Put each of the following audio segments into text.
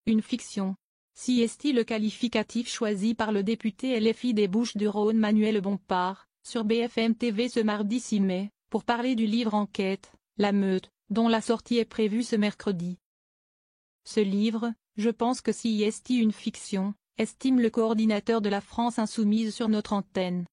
une fiction. Si est-il le qualificatif choisi par le député LFI des Bouches-du-Rhône Manuel Bompard, sur BFM TV ce mardi 6 mai, pour parler du livre Enquête, La Meute, dont la sortie est prévue ce mercredi. Ce livre, je pense que si est une fiction, estime le coordinateur de la France Insoumise sur notre antenne.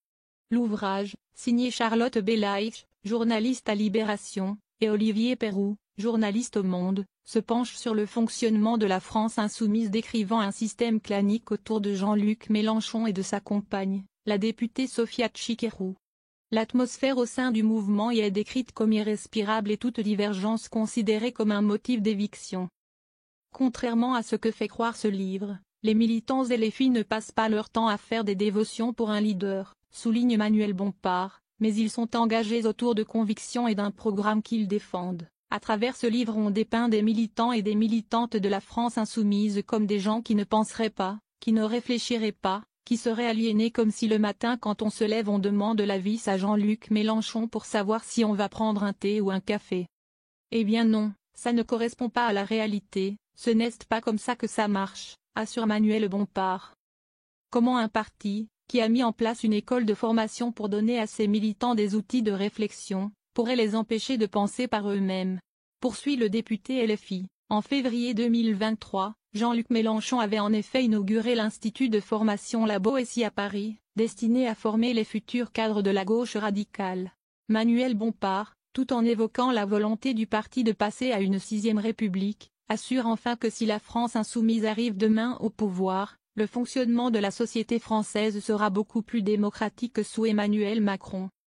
L'ouvrage, signé Charlotte Belaïch, journaliste à Libération, et Olivier Perroux, journaliste au Monde, se penche sur le fonctionnement de la France Insoumise décrivant un système clanique autour de Jean-Luc Mélenchon et de sa compagne, la députée Sophia Chikérou. L'atmosphère au sein du mouvement y est décrite comme irrespirable et toute divergence considérée comme un motif d'éviction. Contrairement à ce que fait croire ce livre, les militants LFI ne passent pas leur temps à faire des dévotions pour un leader, souligne Manuel Bompard, mais ils sont engagés autour de convictions et d'un programme qu'ils défendent. À travers ce livre on dépeint des militants et des militantes de la France Insoumise comme des gens qui ne penseraient pas, qui ne réfléchiraient pas, qui seraient aliénés comme si le matin quand on se lève on demande l'avis à Jean-Luc Mélenchon pour savoir si on va prendre un thé ou un café. Eh bien non, ça ne correspond pas à la réalité, ce n'est pas comme ça que ça marche, assure Manuel Bompard. Comment un parti, qui a mis en place une école de formation pour donner à ses militants des outils de réflexion, pourrait les empêcher de penser par eux-mêmes? Poursuit le député LFI. En février 2023, Jean-Luc Mélenchon avait en effet inauguré l'Institut de formation La Boétie à Paris, destiné à former les futurs cadres de la gauche radicale. Manuel Bompard, tout en évoquant la volonté du parti de passer à une 6e République, assure enfin que si la France Insoumise arrive demain au pouvoir, le fonctionnement de la société française sera beaucoup plus démocratique que sous Emmanuel Macron.